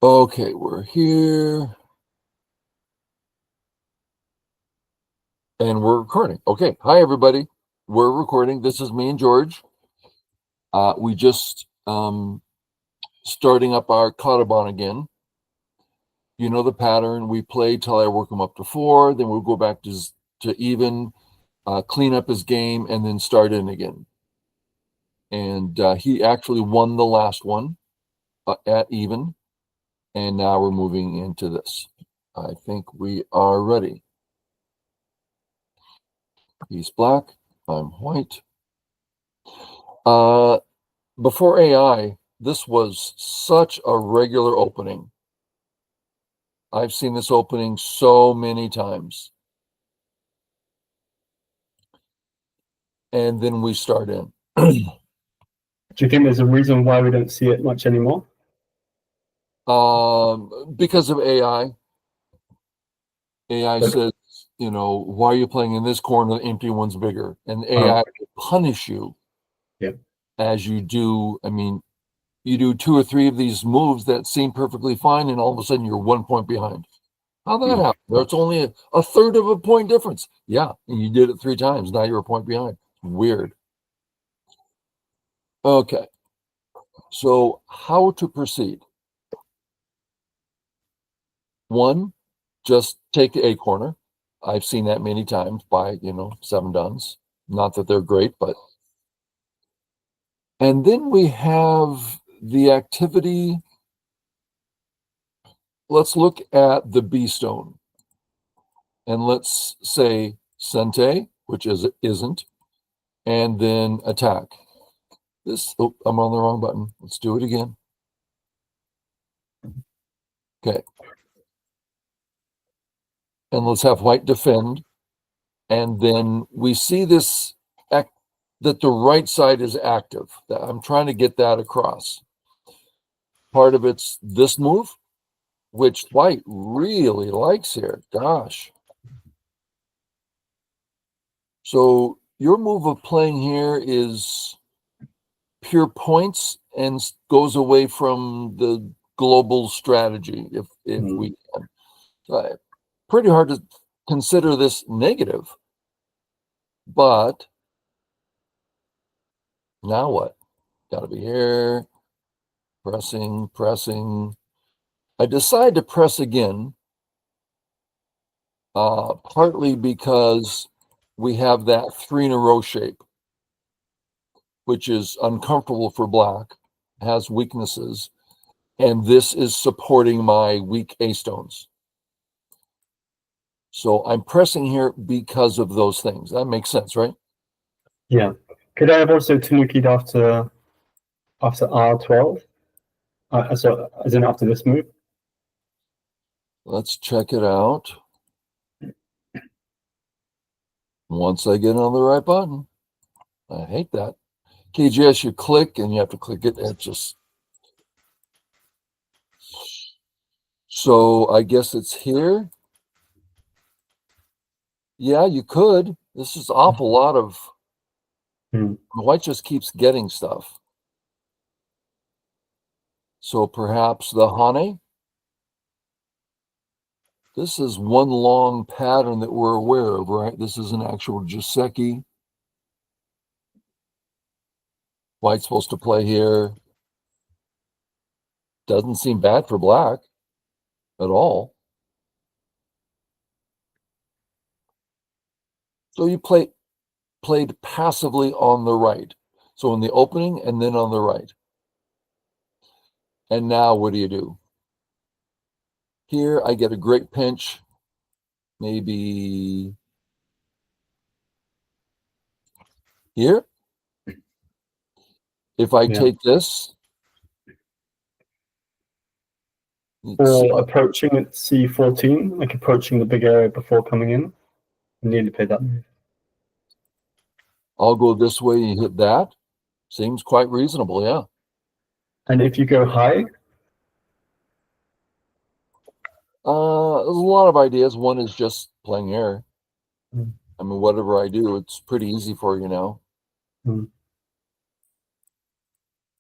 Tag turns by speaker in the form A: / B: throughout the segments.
A: Okay, we're here. And we're recording. Okay, hi everybody. We're recording. This is me and George. We just starting up our kadoban again. You know the pattern. We play till I work him up to 4, then we'll go back to even, clean up his game, and then start in again. And he actually won the last one at even, and now we're moving into this. I think we are ready. He's black, I'm white. Before AI, this was such a regular opening. I've seen this opening so many times. And then we start in.
B: Do you think there's a reason why we don't see it much anymore?
A: Because of AI. AI says, why are you playing in this corner? The empty one's bigger. And AI will punish you as you do. I mean, you do 2 or 3 of these moves that seem perfectly fine, and all of a sudden you're 1 point behind. How'd that happen? That's only a third of a point difference. Yeah, and you did it 3 times. Now you're a point behind. Weird. Okay. So how to proceed? 1, just take a corner. I've seen that many times by, 7 duns. Not that they're great, but. And then we have the activity. Let's look at the B stone. And let's say sente, which isn't, and then attack. I'm on the wrong button. Let's do it again. Okay. And let's have white defend. And then we see this, that the right side is active. I'm trying to get that across. Part of it's this move, which white really likes here. Gosh. So your move of playing here is pure points and goes away from the global strategy, if we can. So, pretty hard to consider this negative, but now what? Got to be here, pressing. I decide to press again, partly because we have that 3 in a row shape, which is uncomfortable for black, has weaknesses, and this is supporting my weak A stones. So I'm pressing here because of those things. That makes sense, right?
B: Yeah. Could I have also tanuki'd after R12? So as in after this move?
A: Let's check it out. Once I get on the right button. I hate that. KGS, you click and you have to click it. It just. So I guess it's here. Yeah, you could. This is awful lot of. White just keeps getting stuff. So perhaps the Hane. This is one long pattern that we're aware of, right? This is an actual Joseki. White's supposed to play here. Doesn't seem bad for black at all. So you played passively on the right. So in the opening and then on the right. And now what do? Here I get a great pinch. Maybe here. If I take this.
B: Or approaching at C14, like approaching the big area before coming in. You need to play that move.
A: I'll go this way and hit that. Seems quite reasonable, yeah.
B: And if you go high?
A: There's a lot of ideas. One is just playing air. I mean, whatever I do, it's pretty easy for you now.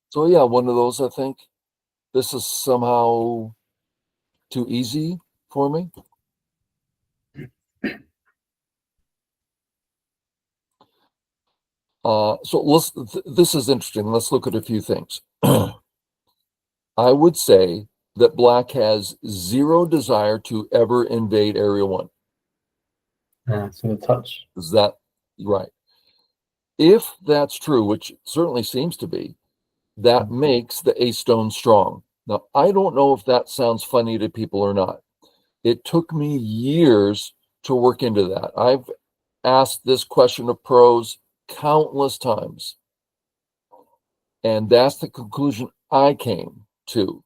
A: So yeah, one of those, I think. This is somehow too easy for me? This is interesting. Let's look at a few things. I would say that black has zero desire to ever invade area 1.
B: So the touch.
A: Is that right? If that's true, which certainly seems to be, that makes the ace stone strong. Now, I don't know if that sounds funny to people or not. It took me years to work into that. I've asked this question of pros countless times, and that's the conclusion I came to.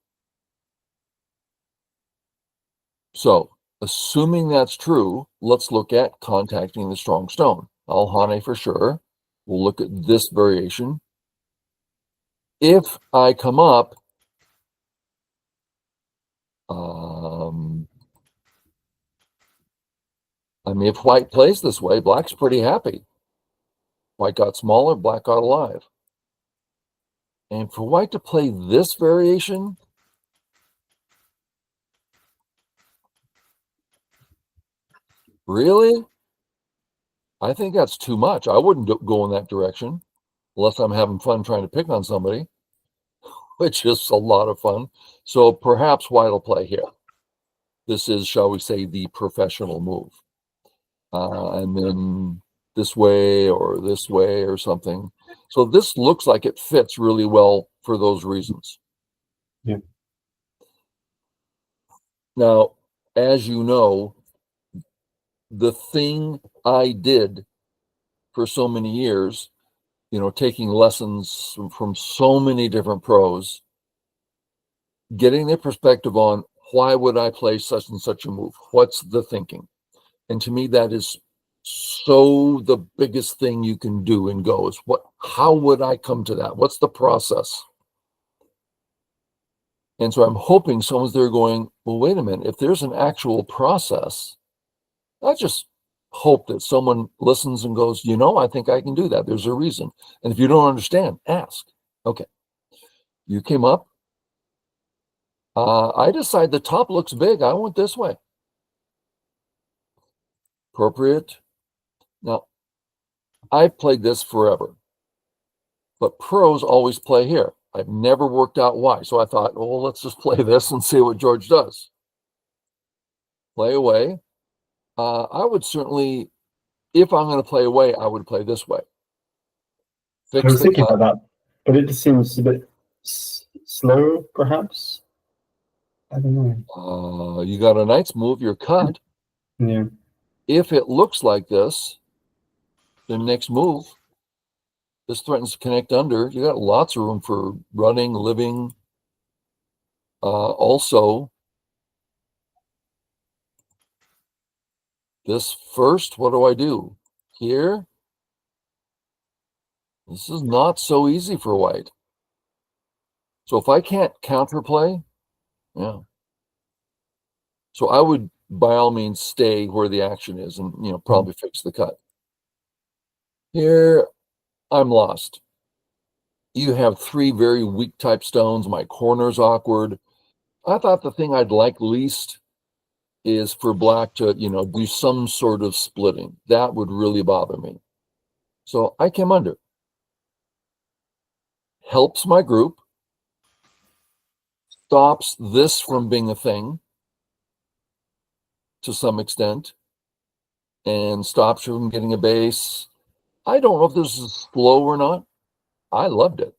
A: So, assuming that's true, let's look at contacting the strong stone. Alhane for sure. We'll look at this variation. If I come up, I mean, if white plays this way, black's pretty happy. White got smaller, black got alive. And for white to play this variation, really? I think that's too much. I wouldn't go in that direction unless I'm having fun trying to pick on somebody, which is a lot of fun. So perhaps white will play here. This is, shall we say, the professional move. And then this way or something. So this looks like it fits really well for those reasons.
B: Yeah.
A: Now, as you know, the thing I did for so many years, taking lessons from so many different pros, getting their perspective on why would I play such and such a move? What's the thinking? And to me, that is so the biggest thing you can do in Go is how would I come to that? What's the process? And so I'm hoping someone's there going, well, wait a minute, if there's an actual process, I just hope that someone listens and goes, I think I can do that. There's a reason. And if you don't understand, ask. Okay. You came up. I decide the top looks big. I went this way. Appropriate. Now, I've played this forever, but pros always play here. I've never worked out why. So I thought, well, let's just play this and see what George does. Play away. I would certainly, if I'm going to play away, I would play this way.
B: I was thinking about that, but it just seems a bit slow, perhaps. I don't know.
A: You got a nice move. You're cut.
B: Yeah.
A: If it looks like this, the next move, this threatens to connect under. You got lots of room for running, living. Also, this first, what do I do? Here, this is not so easy for white. So if I can't counterplay, yeah. So I would, by all means, stay where the action is and, probably fix the cut. Here, I'm lost. You have 3 very weak type stones. My corner's awkward. I thought the thing I'd like least is for black to, do some sort of splitting. That would really bother me. So I came under. Helps my group. Stops this from being a thing to some extent. And stops you from getting a base. I don't know if this is slow or not. I loved it.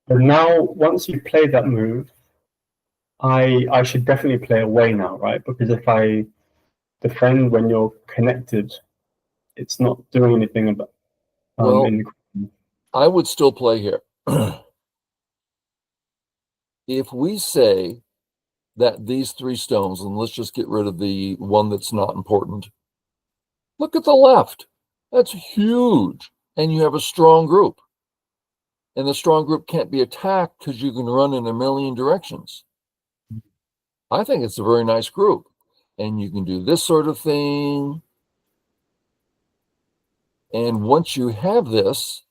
B: But now, once you play that move, I should definitely play away now, right? Because if I defend when you're connected, it's not doing anything about.
A: I would still play here. If we say that these 3 stones, and let's just get rid of the one that's not important. Look at the left. That's huge. And you have a strong group. And the strong group can't be attacked because you can run in a million directions. I think it's a very nice group. And you can do this sort of thing. And once you have this,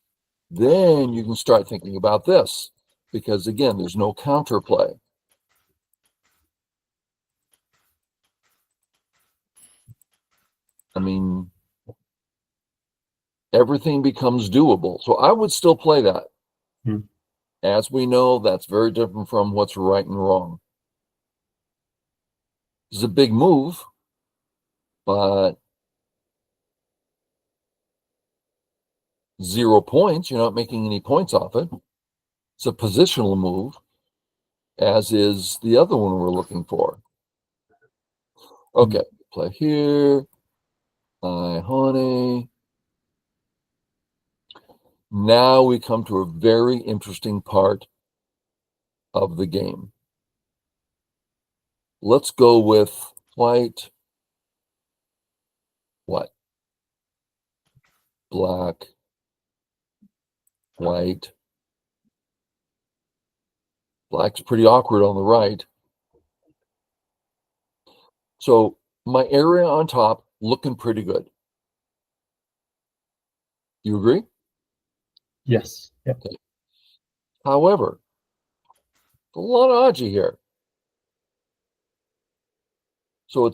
A: then you can start thinking about this. Because again, there's no counterplay. I mean, everything becomes doable. So I would still play that.
B: Hmm.
A: As we know, that's very different from what's right and wrong. It's a big move, but 0 points. You're not making any points off it. It's a positional move, as is the other one we're looking for. Okay, play here. Honey. Now we come to a very interesting part of the game. Let's go with white, what? Black, white. Black's pretty awkward on the right. So my area on top looking pretty good. You agree?
B: Yes. Yep.
A: Okay. However, a lot of aji here. So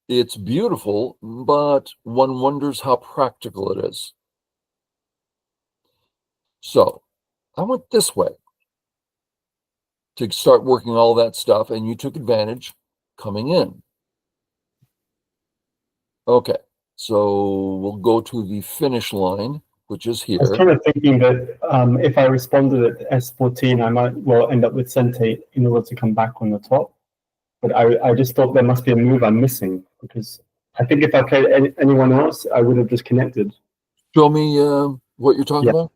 A: it's beautiful, but one wonders how practical it is. So I went this way to start working all that stuff, and you took advantage coming in. Okay, so we'll go to the finish line, which is
B: I was
A: here.
B: kind of thinking that if I responded at S14, I might well end up with Cent8 in order to come back on the top. But I just thought there must be a move I'm missing, because I think if I played anyone else, I would have just connected.
A: Show me what you're talking
B: Yeah.
A: about.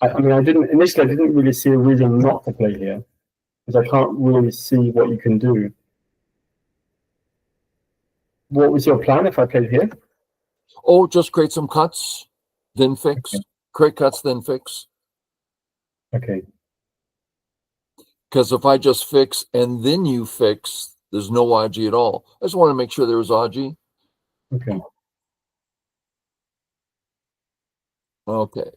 B: I mean, I didn't really see a reason not to play here, because I can't really see what you can do. What was your plan if I played here?
A: Oh, just create some cuts, then fix.
B: Okay.
A: Create cuts, then fix.
B: Okay.
A: Because if I just fix and then you fix, there's no aji at all. I just want to make sure there was aji.
B: Okay.
A: Okay,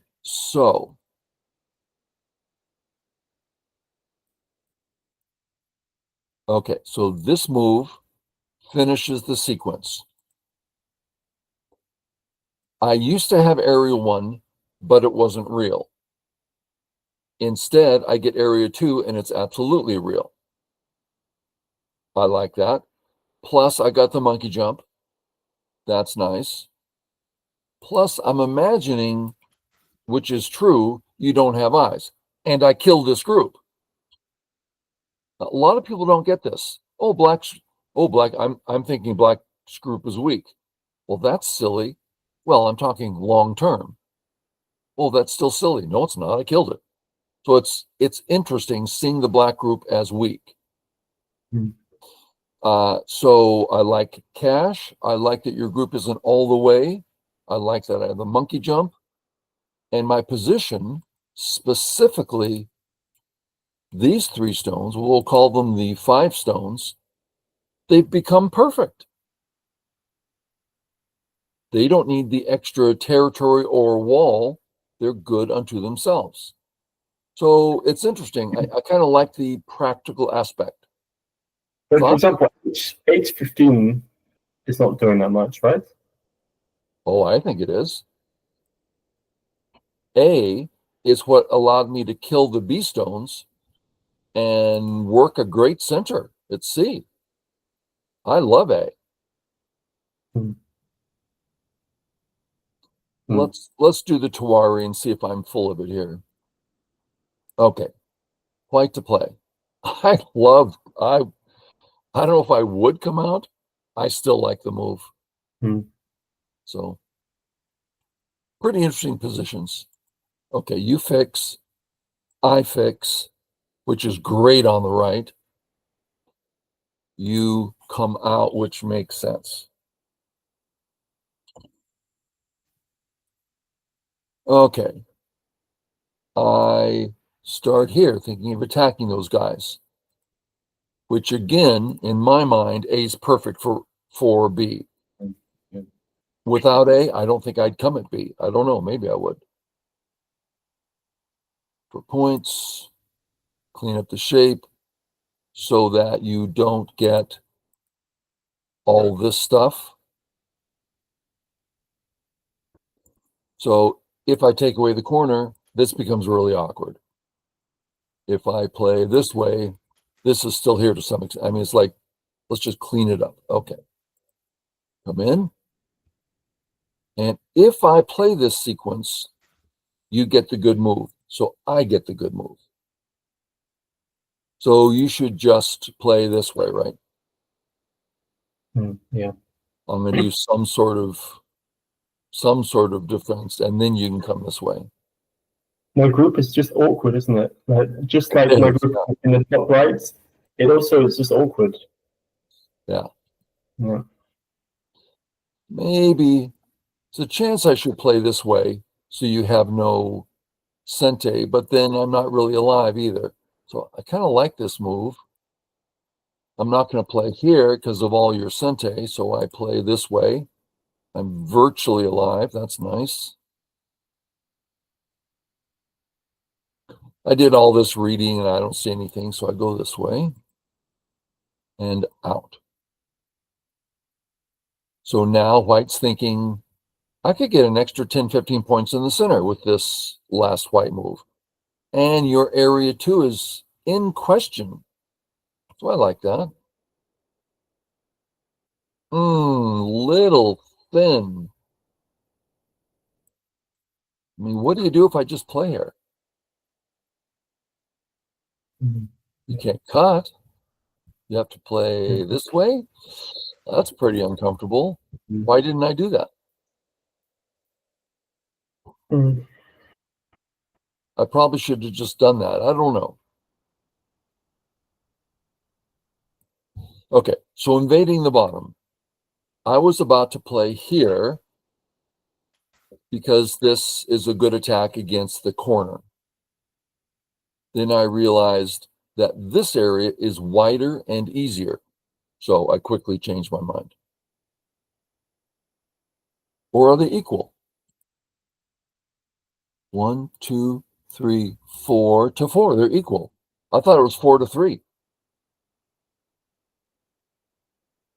A: so this move finishes the sequence. I used to have area 1, but it wasn't real. Instead, I get area 2, and it's absolutely real. I like that. Plus, I got the monkey jump. That's nice. Plus, I'm imagining, which is true, you don't have eyes. And I killed this group. A lot of people don't get this. Oh, black. I'm thinking black's group is weak. Well, that's silly. Well, I'm talking long term. Well, that's still silly. No, it's not. I killed it. So it's interesting seeing the black group as weak. So I like cash. I like that your group isn't all the way. I like that I have the monkey jump. And my position, specifically these 3 stones, we'll call them the 5 stones, they've become perfect. They don't need the extra territory or wall. They're good unto themselves. So it's interesting. I kind of like the practical aspect.
B: But for example, H15 is not doing that much, right?
A: Oh, I think it is. A is what allowed me to kill the B stones and work a great center at C. I love A. Let's do the Tawari and see if I'm full of it here. Okay, white to play. I don't know if I would come out. I still like the move. So pretty interesting positions. Okay, you fix, I fix, which is great on the right. You come out, which makes sense. Okay. I start here thinking of attacking those guys, which again, in my mind, A is perfect for B. Without A, I don't think I'd come at B. I don't know. Maybe I would. For points, clean up the shape so that you don't get all this stuff. So if I take away the corner, this becomes really awkward. If I play this way, this is still here to some extent. I mean, it's like, let's just clean it up. Okay. Come in. And if I play this sequence, you get the good move. So I get the good move. So you should just play this way, right?
B: Yeah.
A: I'm going to do some sort of defense, and then you can come this way.
B: My group is just awkward, isn't it? Like, just like
A: It
B: my
A: is,
B: group in the top right, it also is just awkward.
A: Yeah.
B: Yeah.
A: Maybe there's a chance I should play this way so you have no sente, but then I'm not really alive either. So I kind of like this move. I'm not going to play here because of all your sente, so I play this way. I'm virtually alive. That's nice. I did all this reading and I don't see anything, so I go this way and out. So now White's thinking, I could get an extra 10, 15 points in the center with this last White move. And your area 2 is in question. So I like that. Little thin. I mean, what do you do if I just play here? You can't cut. You have to play this way. That's pretty uncomfortable. Why didn't I do that? I probably should have just done that. I don't know. Okay, so invading the bottom. I was about to play here because this is a good attack against the corner. Then I realized that this area is wider and easier. So I quickly changed my mind. Or are they equal? 1, 2, 3, 4 to 4. They're equal. I thought it was 4 to 3.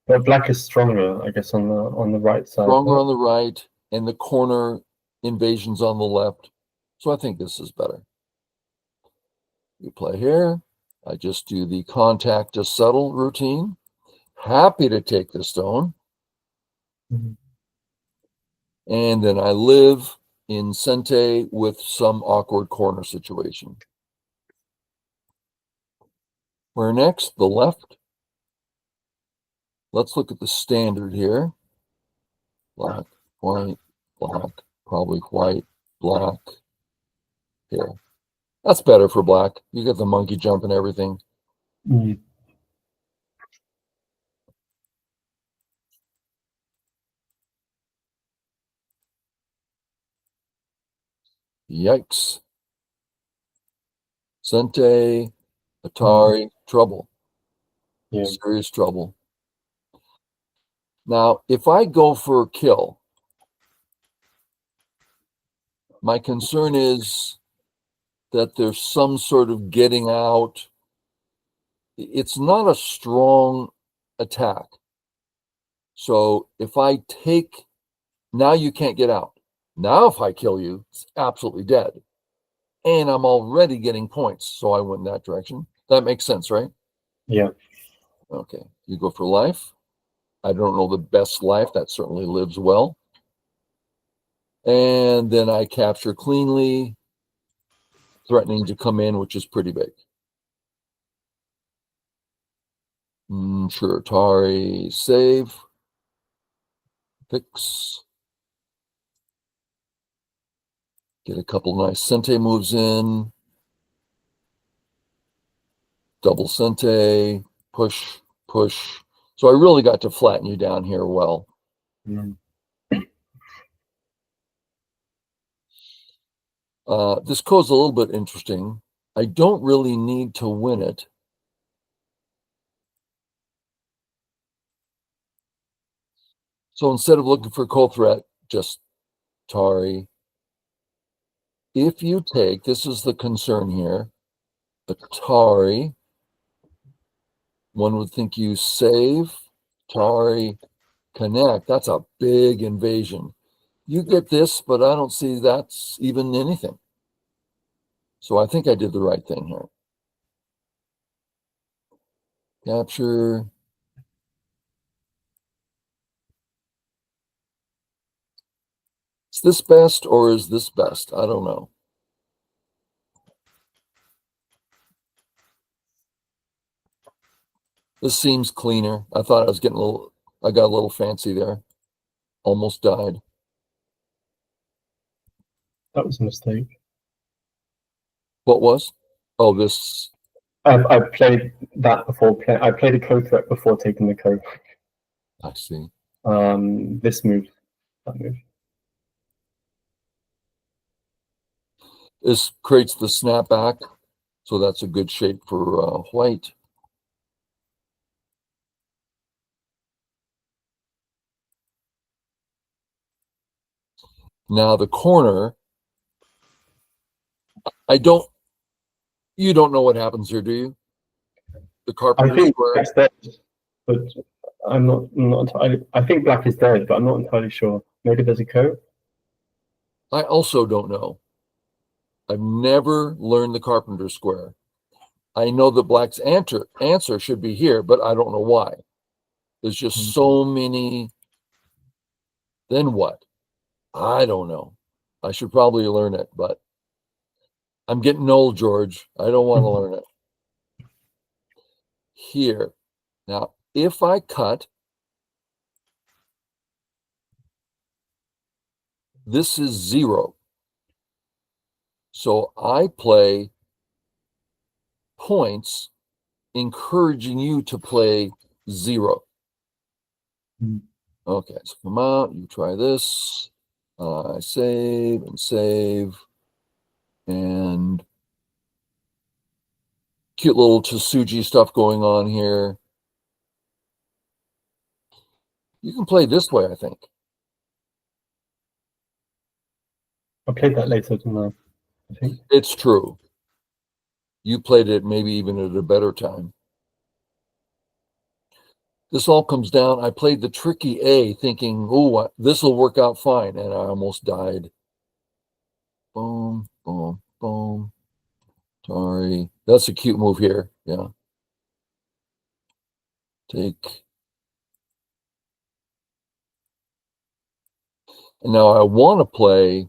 B: But black is stronger, I guess, on the right side.
A: Stronger on the right, and the corner invasions on the left. So I think this is better. You play here. I just do the contact to settle routine. Happy to take the stone. And then I live in Sente with some awkward corner situation. Where next? The left. Let's look at the standard here. Black, white, black, probably white, black. Here. That's better for black. You get the monkey jump and everything. Yikes. Sente, Atari, trouble.
B: Yeah.
A: Serious trouble. Now, if I go for a kill, my concern is that there's some sort of getting out. It's not a strong attack. So if I take, now you can't get out. Now if I kill you, it's absolutely dead. And I'm already getting points. So I went in that direction. That makes sense, right?
B: Yeah.
A: Okay. You go for life. I don't know the best life. That certainly lives well. And then I capture cleanly, threatening to come in, which is pretty big. Sure, Atari, save, fix. Get a couple nice Sente moves in. Double Sente, push, push. So I really got to flatten you down here well. This code's a little bit interesting. I don't really need to win it. So instead of looking for code threat, just Atari. If you take, this is the concern here, Atari, one would think you save, Tari, connect. That's a big invasion. You get this, but I don't see that's even anything. So I think I did the right thing here. Capture. Is this best or is this best? I don't know. This seems cleaner. I thought I was getting I got a little fancy there. Almost died.
B: That was a mistake.
A: What was? Oh, this.
B: I played that before. I played a co-threat before taking the co.
A: I see.
B: This move, that move.
A: This creates the snapback, so that's a good shape for white. Now the corner, you don't know what happens here, do you? The
B: I
A: carpenter
B: think
A: square.
B: black's dead, but I'm not entirely. I think black is dead, but I'm not entirely sure. Maybe there's a co.
A: I also don't know. I've never learned the carpenter square. I know that black's answer should be here, but I don't know why. There's just so many. Then what? I don't know. I should probably learn it, but I'm getting old, George. I don't want to learn it. Here. Now, if I cut, this is 0. So I play points, encouraging you to play 0. Okay, so come out, you try this. I save and save. And cute little Tsuji stuff going on here. You can play this way, I think.
B: I played that later tonight, I think.
A: It's true. You played it maybe even at a better time. This all comes down. I played the tricky A thinking, oh, this will work out fine. And I almost died. Boom, boom, boom. Sorry. That's a cute move here. Yeah. Take. And now I want to play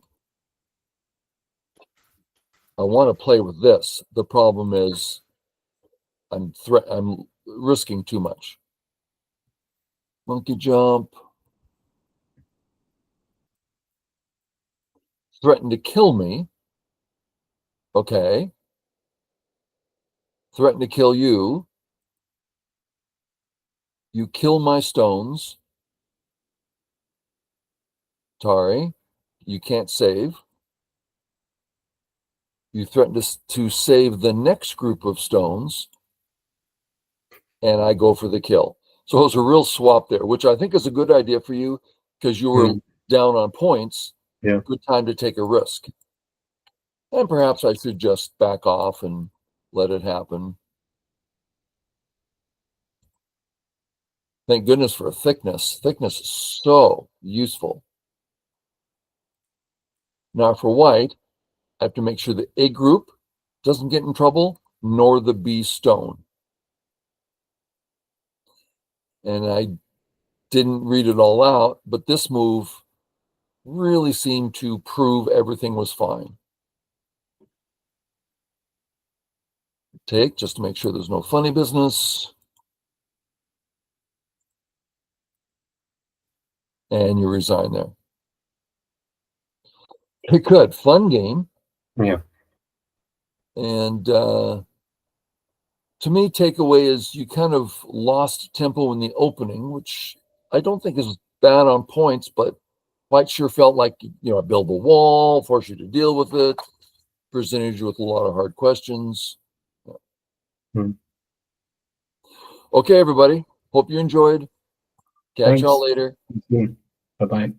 A: with this. The problem is I'm risking too much. Monkey jump. Threaten to kill me. Okay. Threaten to kill you. You kill my stones. Tari, you can't save. You threaten to save the next group of stones. And I go for the kill. So it was a real swap there, which I think is a good idea for you because you were down on points.
B: Yeah.
A: Good time to take a risk. And perhaps I should just back off and let it happen. Thank goodness for thickness. Thickness is so useful. Now for white, I have to make sure the A group doesn't get in trouble, nor the B stone. And I didn't read it all out, but this move really seemed to prove everything was fine. Take, just to make sure there's no funny business. And you resign there. Okay, good. Fun game.
B: Yeah.
A: And to me, takeaway is you kind of lost tempo in the opening, which I don't think is bad on points, but White sure felt like, I build a wall, force you to deal with it, presented you with a lot of hard questions. Okay, everybody. Hope you enjoyed. Catch y'all later.
B: Bye-bye.